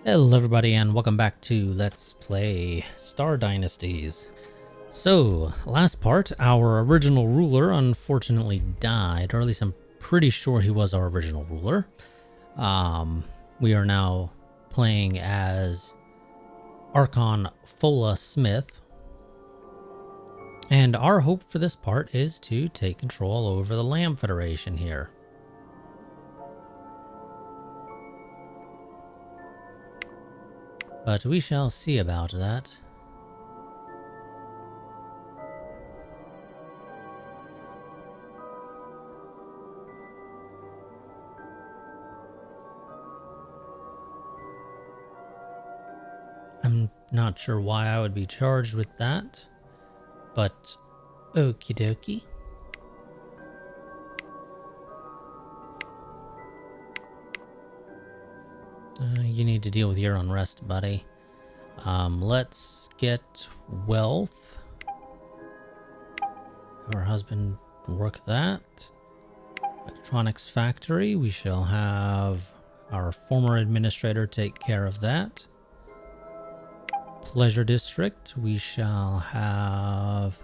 Hello everybody and welcome back to Let's Play Star Dynasties. So, last part, our original ruler unfortunately died, or at least I'm pretty sure he was our original ruler. We are now playing as Archon Fola Smith, and our hope for this part is to take control over the Lamb Federation here. But we shall see about that. I'm not sure why I would be charged with that, but okie dokie. You need to deal with your unrest, buddy. Let's get wealth. Have our husband work that. Electronics factory. We shall have our former administrator take care of that. Pleasure district. We shall have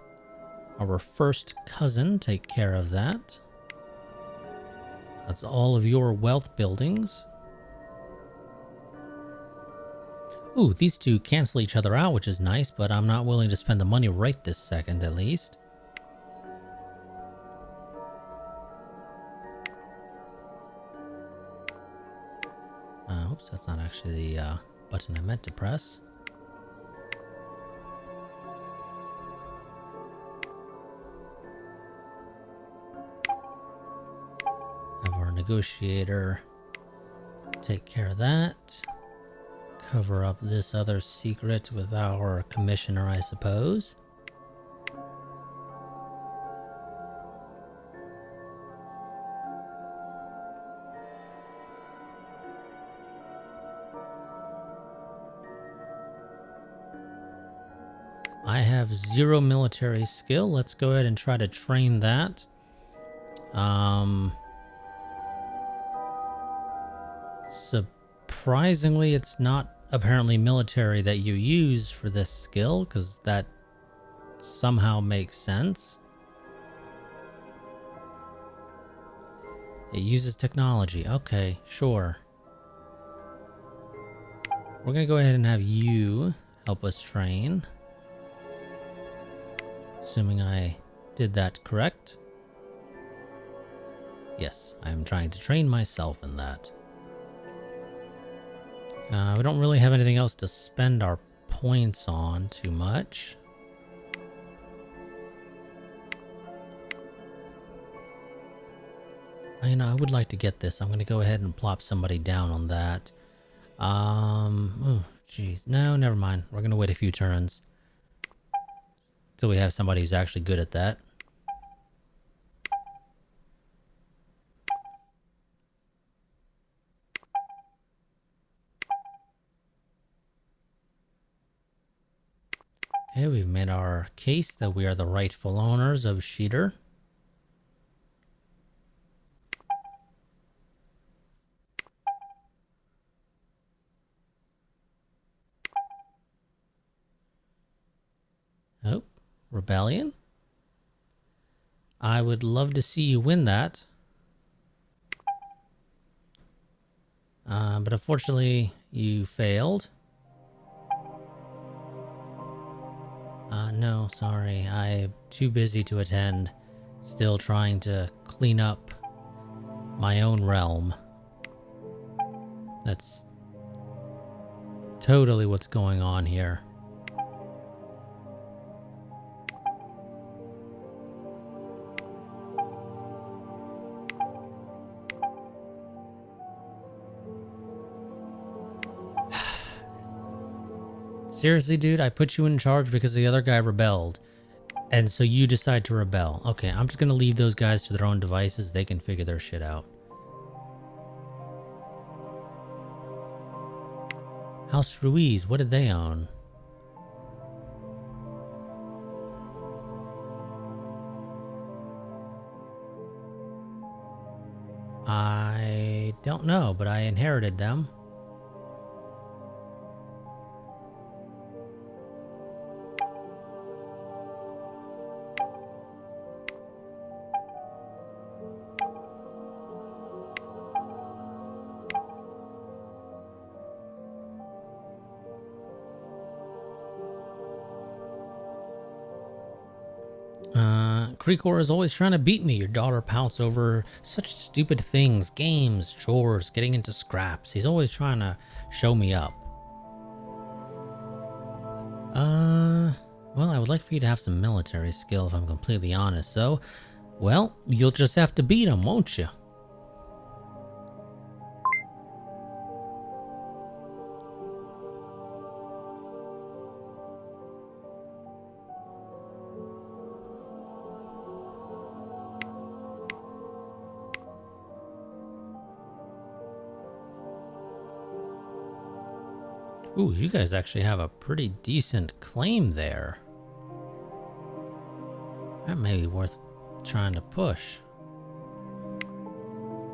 our first cousin take care of that. That's all of your wealth buildings. Ooh, these two cancel each other out, which is nice, but I'm not willing to spend the money right this second, at least. Oops, that's not actually the button I meant to press. Have our negotiator take care of that. Cover up this other secret with our commissioner, I suppose. I have 0 military skill. Let's go ahead and try to train that. Surprisingly, it's not apparently military that you use for this skill, because that somehow makes sense. It uses technology. Okay, sure. We're gonna go ahead and have you help us train. Assuming I did that correct. Yes, I'm trying to train myself in that. We don't really have anything else to spend our points on too much. I would like to get this. I'm going to go ahead and plop somebody down on that. Oh, jeez. No, never mind. We're going to wait a few turns until we have somebody who's actually good at that. Okay, we've made our case that we are the rightful owners of Sheeter. Oh, rebellion? I would love to see you win that. But unfortunately, you failed. No, sorry. I'm too busy to attend. Still trying to clean up my own realm. That's totally what's going on here. Seriously, dude, I put you in charge because the other guy rebelled. And so you decide to rebel. Okay, I'm just going to leave those guys to their own devices. They can figure their shit out. House Ruiz, what did they own? I don't know, but I inherited them. Creekor is always trying to beat me. Your daughter pouts over such stupid things, games, chores, getting into scraps. He's always trying to show me up. Well, I would like for you to have some military skill if I'm completely honest, so, well, you'll just have to beat him, won't you? Ooh, you guys actually have a pretty decent claim there. That may be worth trying to push.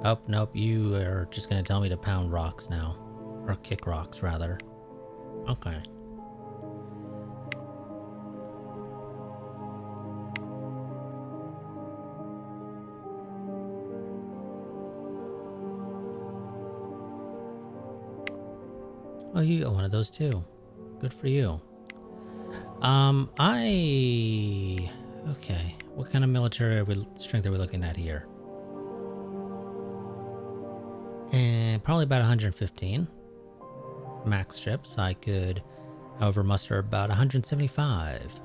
Oh, nope, you are just going to tell me to pound rocks now. Or kick rocks, rather. Okay. Oh, you got one of those too. Good for you. Okay. What kind of military strength are we looking at here? And probably about 115 max ships. I could, however, muster about 175.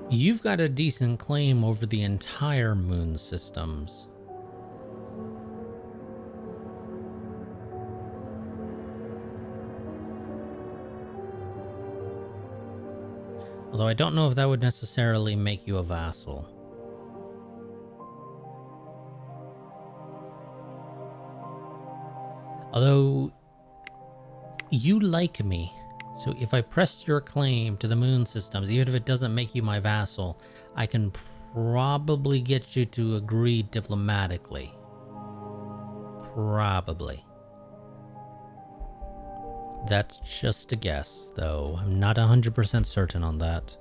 You've got a decent claim over the entire moon systems. Although I don't know if that would necessarily make you a vassal. Although, you like me. So if I pressed your claim to the moon systems, even if it doesn't make you my vassal, I can probably get you to agree diplomatically. Probably. That's just a guess, though. I'm not 100% certain on that.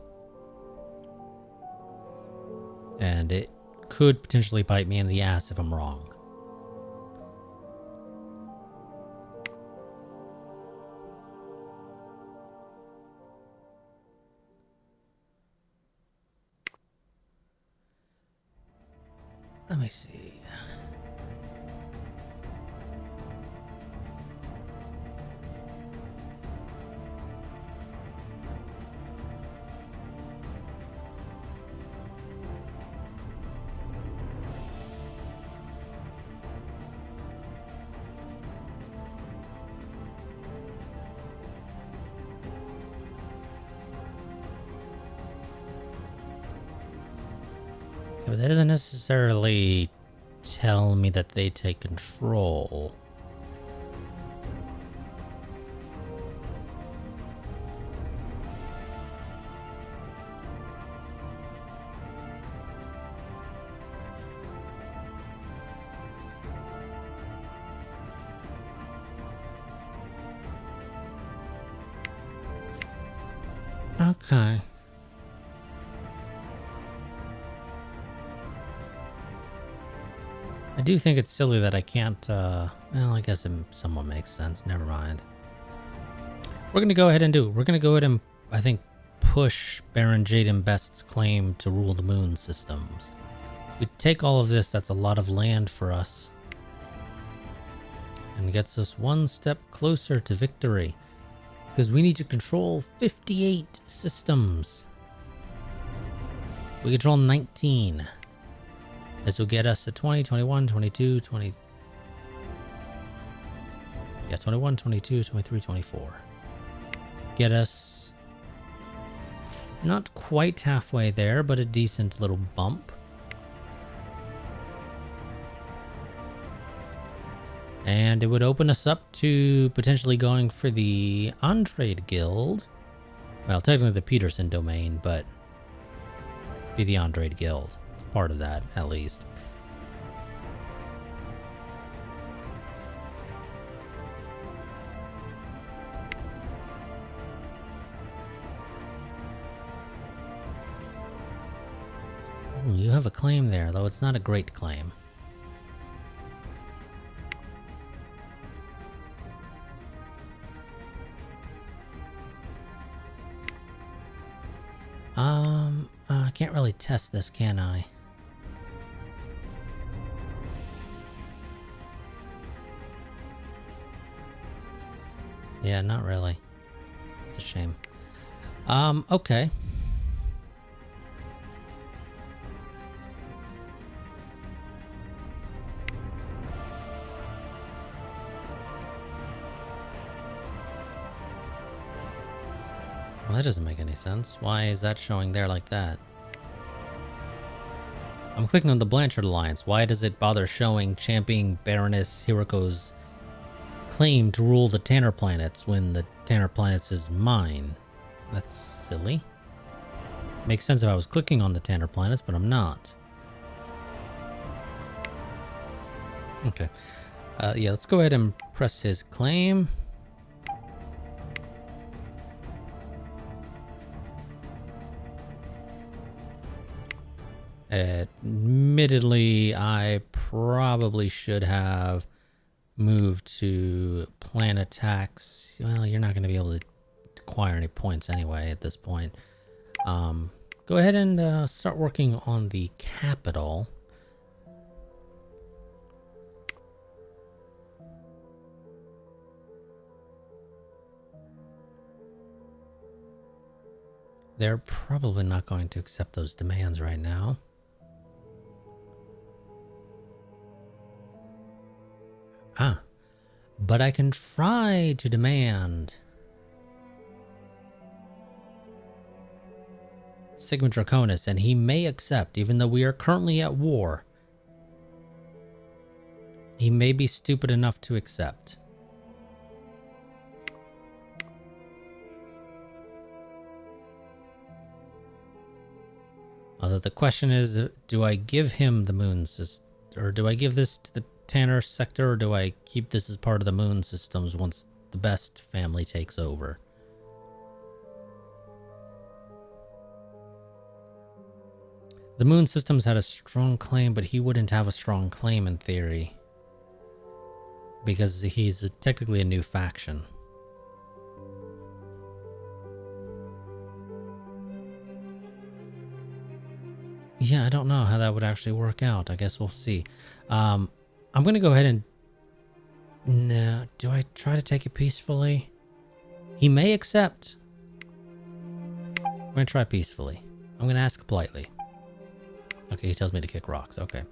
And it could potentially bite me in the ass if I'm wrong. Let me see. But that doesn't necessarily tell me that they take control. Okay. I do think it's silly that I can't, well, I guess it somewhat makes sense. Never mind. We're going to go ahead and do it. We're going to go ahead and, I think, push Baron Jaden Best's claim to rule the moon systems. If we take all of this, that's a lot of land for us. And gets us one step closer to victory. Because we need to control 58 systems. We control 19. This will get us to 20, 21, 22, 20... Yeah, 21, 22, 23, 24. Get us... not quite halfway there, but a decent little bump. And it would open us up to potentially going for the Andrade Guild. Well, technically the Peterson domain, but be the Andrade Guild. Part of that, at least. Ooh, you have a claim there, though it's not a great claim. I can't really test this, can I? Yeah, not really. It's a shame. Okay. Well, that doesn't make any sense. Why is that showing there like that? I'm clicking on the Blanchard Alliance. Why does it bother showing Championing Baroness Hiriko's claim to rule the Tanner Planets when the Tanner Planets is mine? That's silly. Makes sense if I was clicking on the Tanner Planets, but I'm not. Okay. Yeah, let's go ahead and press his claim. Admittedly, I probably should have moved to plan attacks. Well, you're not going to be able to acquire any points anyway at this point. Go ahead and start working on the capital. They're probably not going to accept those demands right now. Ah, but I can try to demand Sigma Draconis, and he may accept, even though we are currently at war. He may be stupid enough to accept. Although the question is, do I give him the moon system, or do I give this to the Tanner sector, or do I keep this as part of the moon systems once the best family takes over? The moon systems had a strong claim, but he wouldn't have a strong claim in theory, because he's technically a new faction. Yeah, I don't know how that would actually work out. I guess we'll see. I'm going to go ahead and... No, do I try to take it peacefully? He may accept. I'm going to try peacefully. I'm going to ask politely. Okay, he tells me to kick rocks. Okay.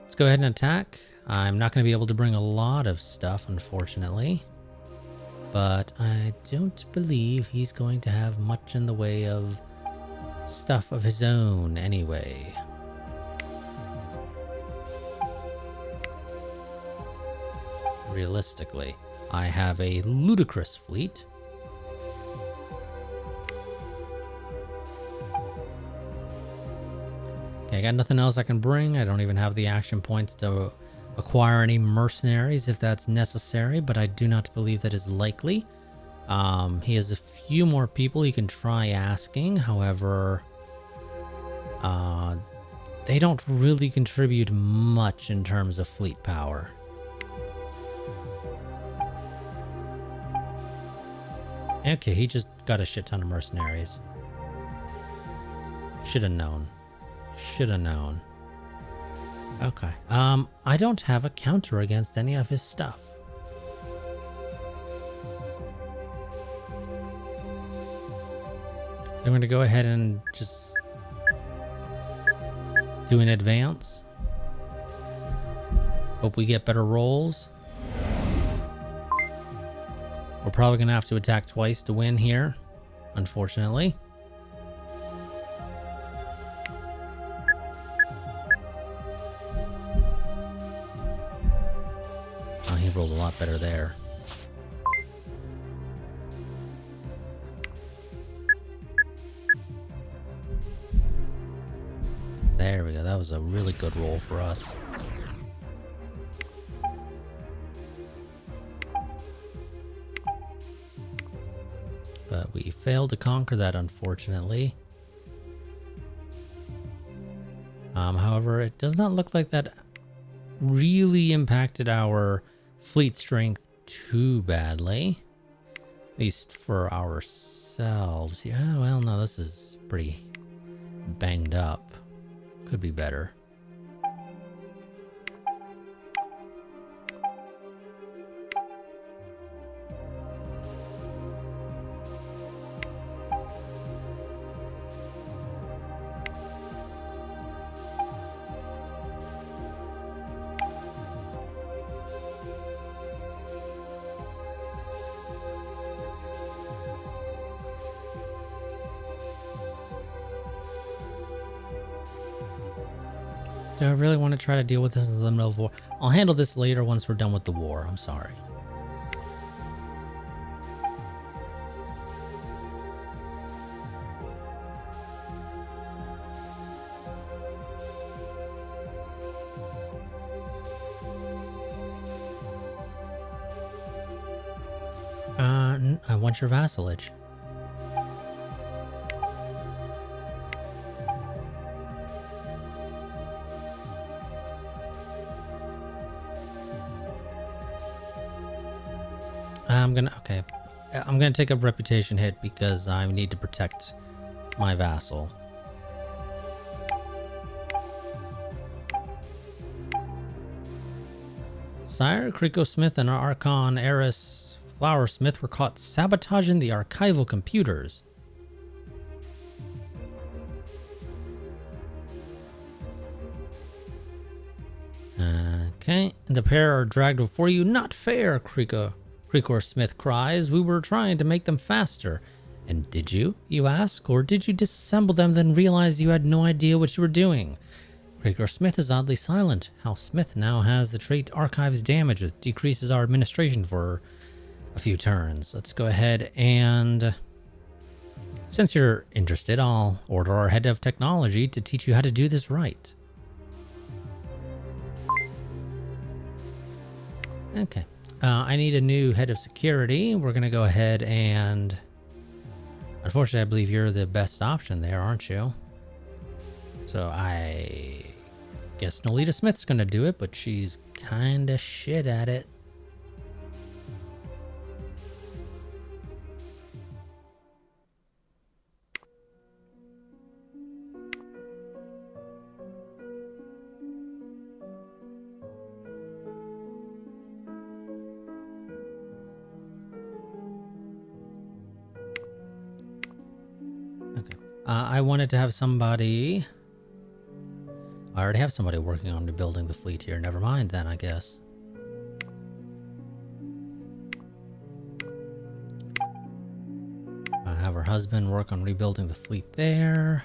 Let's go ahead and attack. I'm not going to be able to bring a lot of stuff, unfortunately. But I don't believe he's going to have much in the way of stuff of his own anyway. Realistically, I have a ludicrous fleet. Okay, I got nothing else I can bring. I don't even have the action points to acquire any mercenaries if that's necessary, but I do not believe that is likely. He has a few more people he can try asking. However, they don't really contribute much in terms of fleet power. Okay, he just got a shit ton of mercenaries. Should have known. Should have known. Okay. I don't have a counter against any of his stuff. I'm going to go ahead and just do an advance. Hope we get better rolls. We're probably going to have to attack twice to win here, unfortunately. Oh, he rolled a lot better there. There we go. That was a really good roll for us. But we failed to conquer that, unfortunately. However, it does not look like that really impacted our fleet strength too badly. At least for ourselves. Yeah, well, no, this is pretty banged up. Could be better. Do I really want to try to deal with this in the middle of war? I'll handle this later once we're done with the war. I'm sorry. I want your vassalage. Okay. I'm gonna take a reputation hit because I need to protect my vassal. Sire, Kriko Smith and Archon Eris Flowersmith were caught sabotaging the archival computers. Okay, the pair are dragged before you. Not fair, Krikor Smith cries. We were trying to make them faster. And did you ask? Or did you disassemble them, then realize you had no idea what you were doing? Krikor Smith is oddly silent. Hal Smith now has the trait Archives Damage, which decreases our administration for a few turns. Let's go ahead and... Since you're interested, I'll order our head of technology to teach you how to do this right. Okay. I need a new head of security. We're going to go ahead and... Unfortunately, I believe you're the best option there, aren't you? So I guess Nolita Smith's going to do it, but she's kind of shit at it. I wanted to have somebody... I already have somebody working on rebuilding the fleet here. Never mind then, I guess. I have her husband work on rebuilding the fleet there.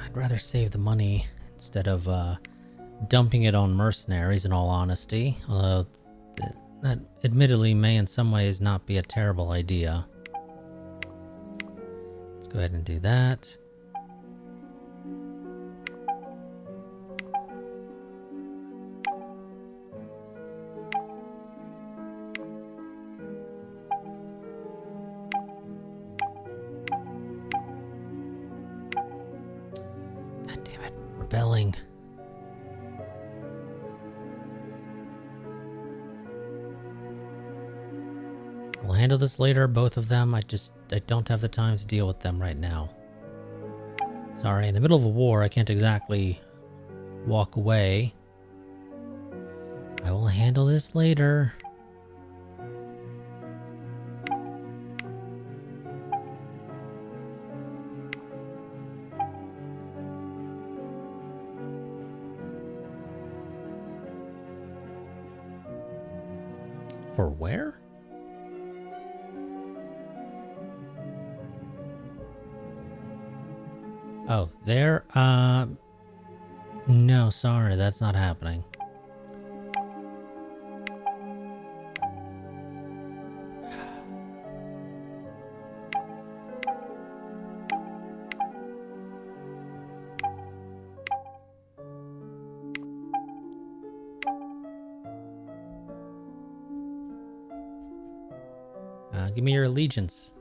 I'd rather save the money instead of dumping it on mercenaries, in all honesty. Although that admittedly may in some ways not be a terrible idea. Let's go ahead and do that. Rebelling. We'll handle this later, both of them. I don't have the time to deal with them right now. Sorry, in the middle of a war, I can't exactly walk away. I will handle this later. For where? Oh, there? No, sorry, that's not happening. Give me your allegiance.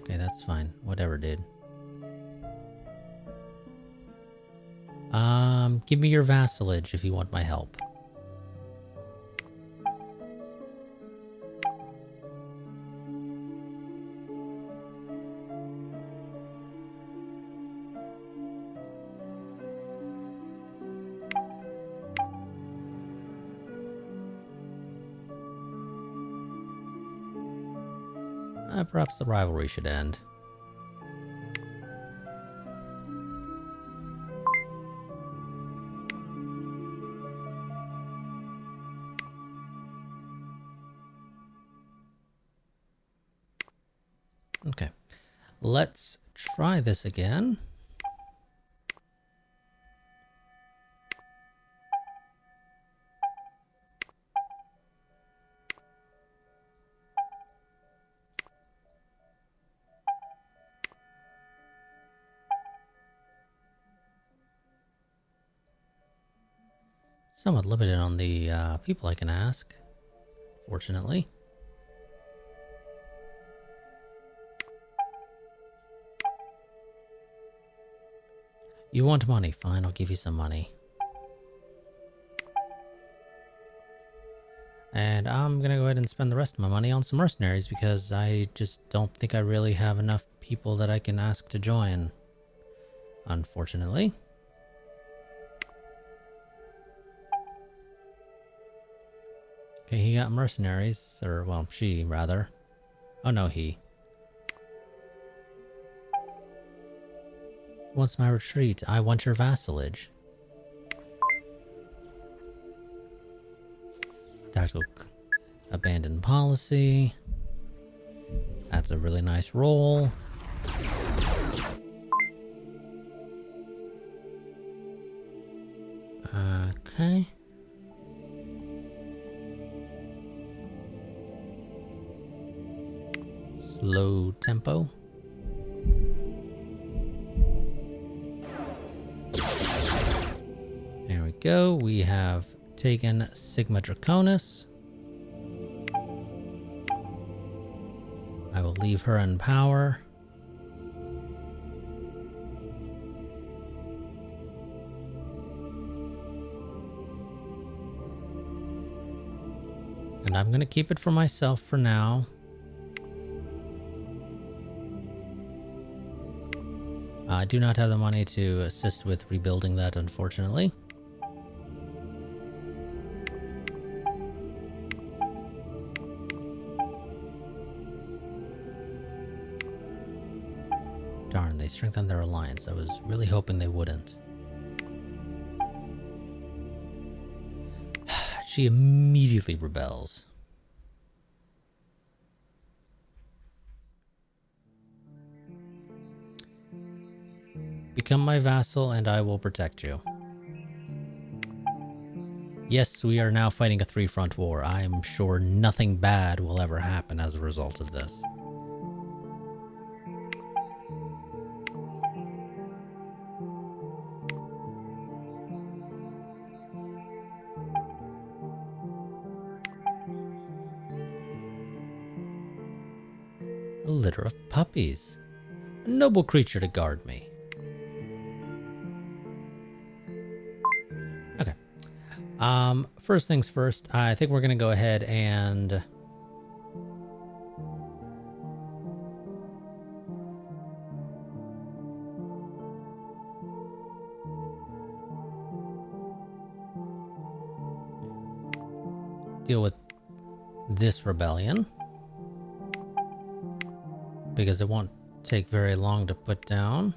Okay, that's fine. Whatever, dude. Give me your vassalage if you want my help. Perhaps the rivalry should end. Okay, let's try this again. Somewhat limited on the people I can ask, fortunately. You want money? Fine, I'll give you some money. And I'm gonna go ahead and spend the rest of my money on some mercenaries because I just don't think I really have enough people that I can ask to join, unfortunately. Okay, he got mercenaries, or well, she rather. Oh no, he. Wants my retreat. I want your vassalage. Tactical abandon policy. That's a really nice roll. Okay. Slow tempo. There we go. We have taken Sigma Draconis. I will leave her in power. And I'm going to keep it for myself for now. I do not have the money to assist with rebuilding that, unfortunately. Darn, they strengthened their alliance. I was really hoping they wouldn't. She immediately rebels. Become my vassal and I will protect you. Yes, we are now fighting a three-front war. I am sure nothing bad will ever happen as a result of this. A litter of puppies. A noble creature to guard me. Okay. First things first, I think we're going to go ahead and... deal with this rebellion. Because it won't take very long to put down.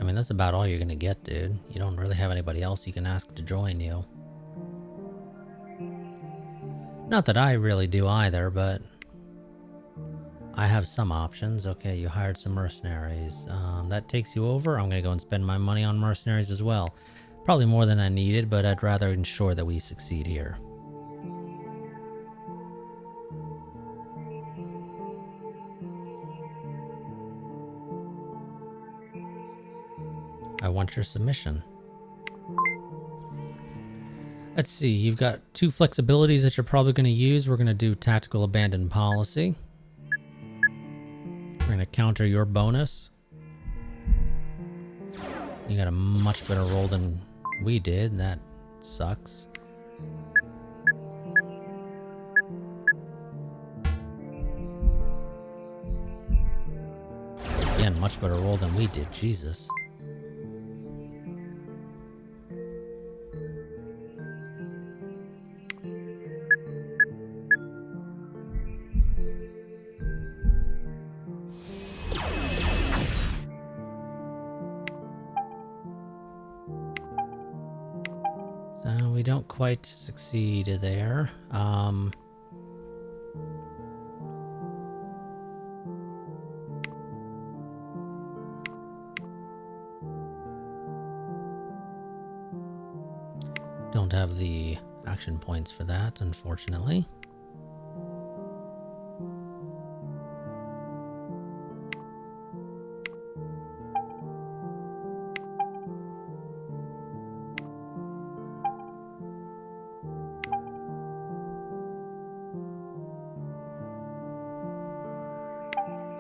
I mean, that's about all you're gonna get, dude. You don't really have anybody else you can ask to join you. Not that I really do either, but I have some options. Okay, you hired some mercenaries. That takes you over. I'm gonna go and spend my money on mercenaries as well. Probably more than I needed, but I'd rather ensure that we succeed here. I want your submission. Let's see, you've got 2 flexibilities that you're probably going to use. We're going to do tactical abandon policy. We're going to counter your bonus. You got a much better roll than we did. That sucks. Again, much better roll than we did. Jesus. So we don't quite succeed there. Don't have the action points for that, unfortunately.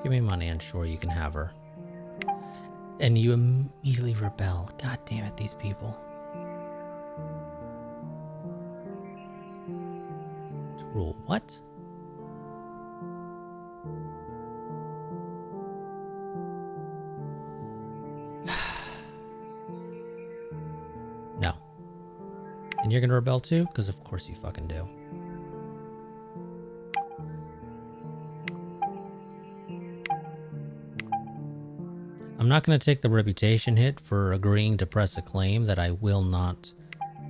Give me money and sure you can have her. And you immediately rebel. God damn it, these people. Rule what? No. And you're gonna rebel too? Because of course you fucking do. I'm not going to take the reputation hit for agreeing to press a claim that I will not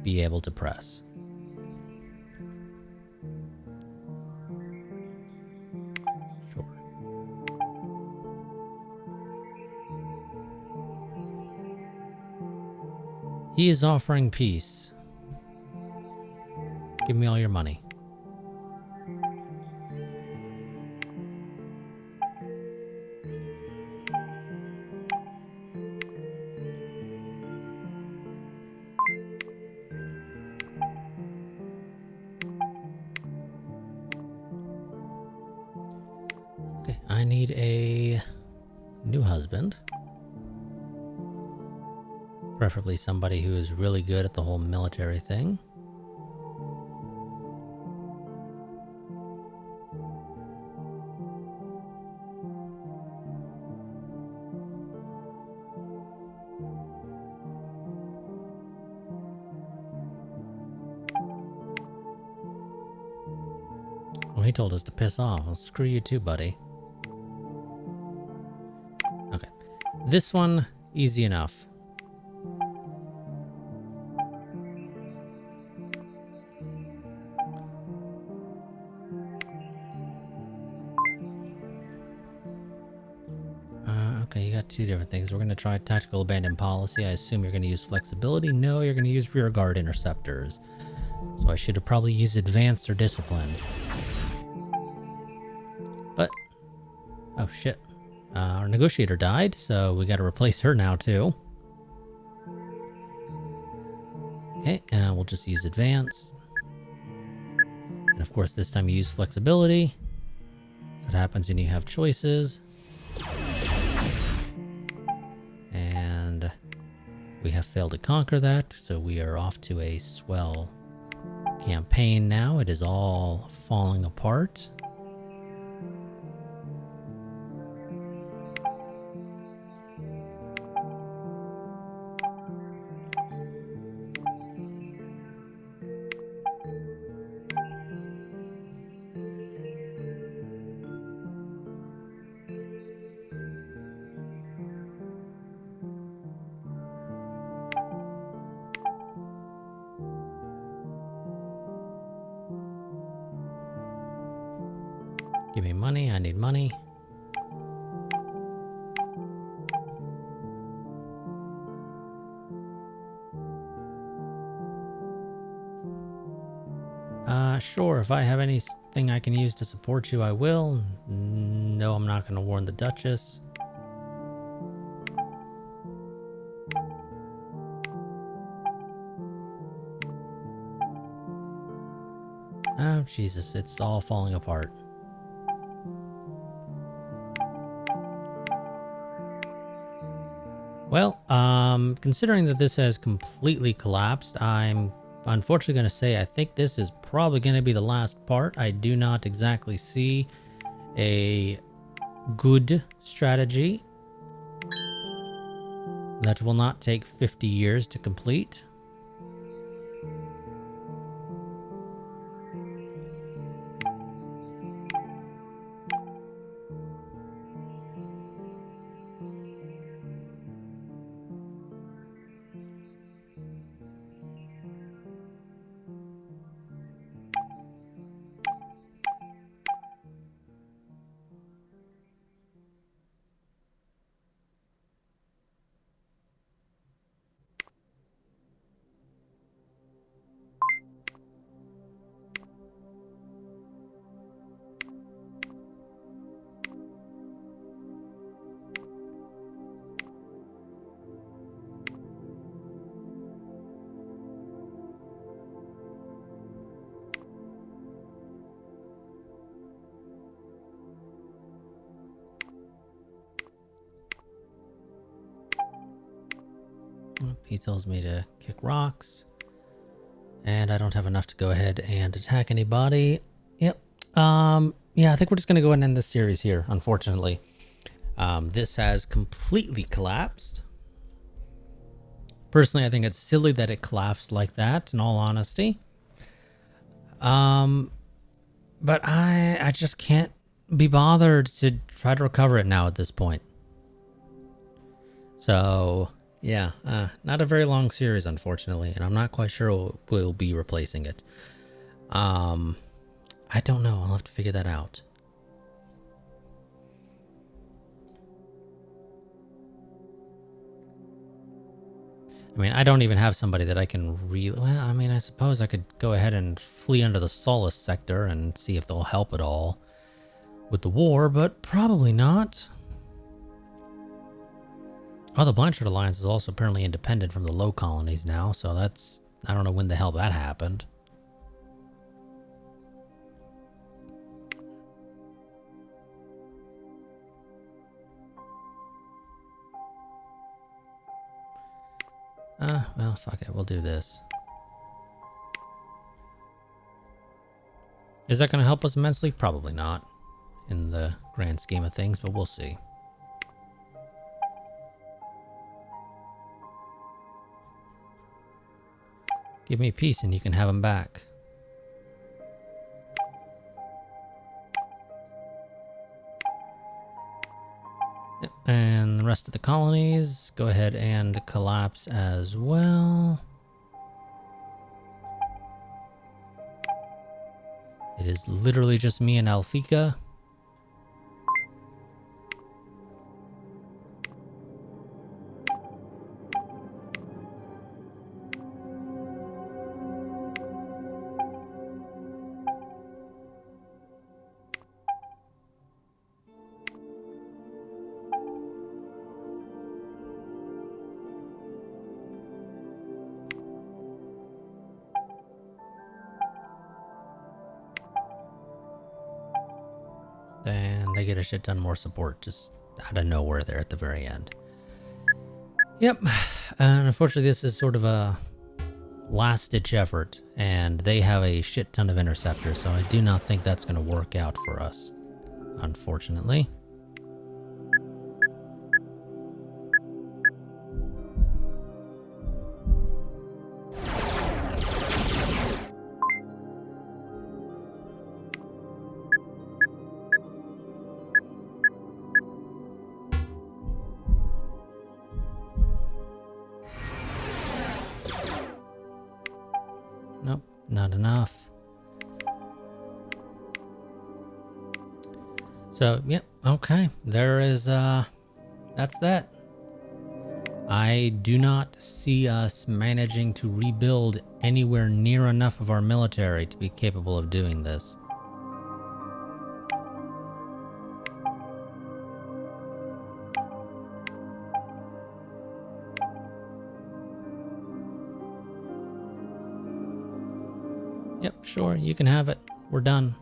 be able to press. Sure. He is offering peace. Give me all your money. Okay, I need a new husband. Preferably somebody who is really good at the whole military thing. Well, he told us to piss off. Well, screw you too, buddy. Okay. This one, easy enough. Okay, you got 2 different things. We're going to try tactical abandon policy. I assume you're going to use flexibility. No, you're going to use rear guard interceptors. So I should have probably used advanced or disciplined. But, oh shit. Our negotiator died, so we got to replace her now too. Okay, and we'll just use advanced. And of course, this time you use flexibility. So it happens when you have choices. And we have failed to conquer that, so we are off to a swell campaign now. It is all falling apart. Give me money, I need money. Sure, if I have anything I can use to support you, I will. No, I'm not going to warn the Duchess. Oh, Jesus, it's all falling apart. Well, considering that this has completely collapsed, I'm unfortunately going to say I think this is probably going to be the last part. I do not exactly see a good strategy that will not take 50 years to complete. He tells me to kick rocks, and I don't have enough to go ahead and attack anybody. Yep. Yeah, I think we're just going to go ahead and end this series here, unfortunately. This has completely collapsed. Personally, I think it's silly that it collapsed like that, in all honesty. But I just can't be bothered to try to recover it now at this point. So, yeah, not a very long series, unfortunately, and I'm not quite sure we'll be replacing it. I don't know. I'll have to figure that out. I mean, I don't even have somebody that I can really... Well, I mean, I suppose I could go ahead and flee under the Solace sector and see if they'll help at all with the war, but probably not. Oh, the Blanchard Alliance is also apparently independent from the Low Colonies now, so that's... I don't know when the hell that happened. Well, fuck it. We'll do this. Is that going to help us immensely? Probably not in the grand scheme of things, but we'll see. Give me peace and you can have them back. Yep. And the rest of the colonies, go ahead and collapse as well. It is literally just me and Alfika. And they get a shit ton more support just out of nowhere there at the very end. Yep. And unfortunately, this is sort of a last-ditch effort, and they have a shit ton of interceptors, so I do not think that's going to work out for us, unfortunately. Nope, not enough. So, yep, okay. There is, that's that. I do not see us managing to rebuild anywhere near enough of our military to be capable of doing this. Yep, sure, you can have it. We're done.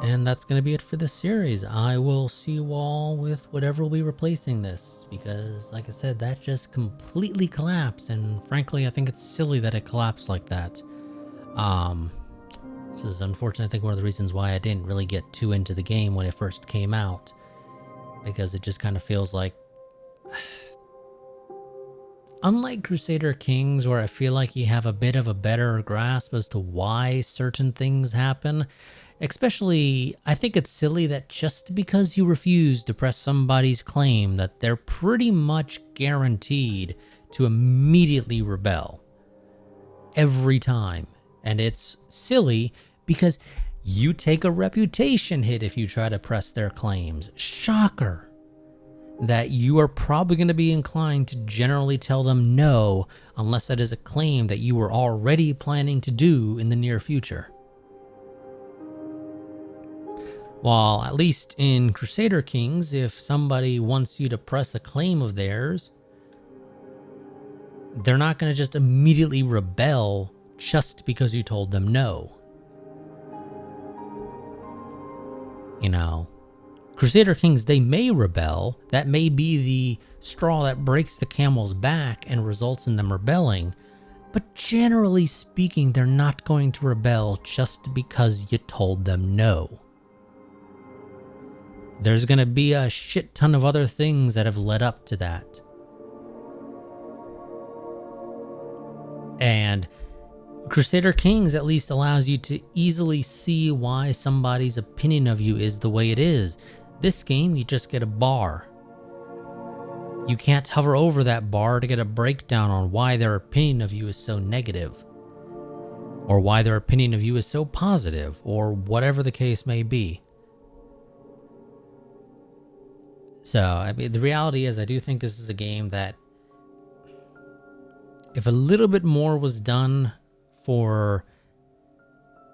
And that's going to be it for this series. I will see you all with whatever will be replacing this, because like I said, that just completely collapsed, and frankly I think it's silly that it collapsed like that. This is unfortunately, I think, one of the reasons why I didn't really get too into the game when it first came out, because it just kind of feels like, unlike Crusader Kings, where I feel like you have a bit of a better grasp as to why certain things happen. Especially, I think it's silly that just because you refuse to press somebody's claim that they're pretty much guaranteed to immediately rebel. Every time. And it's silly because you take a reputation hit if you try to press their claims. Shocker. That you are probably going to be inclined to generally tell them no, unless that is a claim that you were already planning to do in the near future. While at least in Crusader Kings, if somebody wants you to press a claim of theirs, they're not going to just immediately rebel just because you told them no. You know, Crusader Kings, they may rebel. That may be the straw that breaks the camel's back and results in them rebelling. But generally speaking, they're not going to rebel just because you told them no. There's going to be a shit ton of other things that have led up to that. And Crusader Kings at least allows you to easily see why somebody's opinion of you is the way it is. This game, you just get a bar. You can't hover over that bar to get a breakdown on why their opinion of you is so negative, or why their opinion of you is so positive, or whatever the case may be. So, I mean, the reality is I do think this is a game that, if a little bit more was done for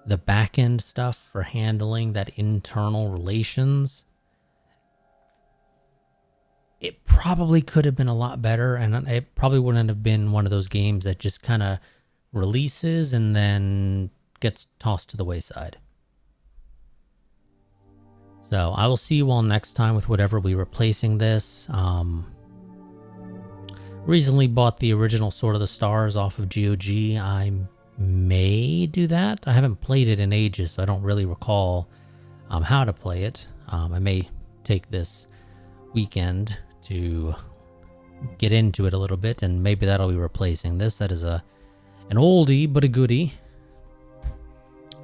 the back end stuff, for handling that internal relations, it probably could have been a lot better, and it probably wouldn't have been one of those games that just kind of releases and then gets tossed to the wayside. So I will see you all next time with whatever we're replacing this. Recently bought the original Sword of the Stars off of GOG. I may do that. I haven't played it in ages, so I don't really recall how to play it. I may take this weekend to get into it a little bit, and maybe that'll be replacing this. That is an oldie but a goodie.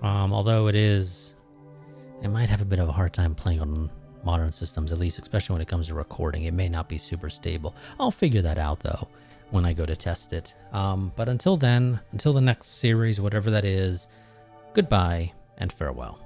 Although it might have a bit of a hard time playing on modern systems, at least especially when it comes to recording. It may not be super stable. I'll figure that out though when I go to test it. But until then, until the next series, whatever that is, goodbye and farewell.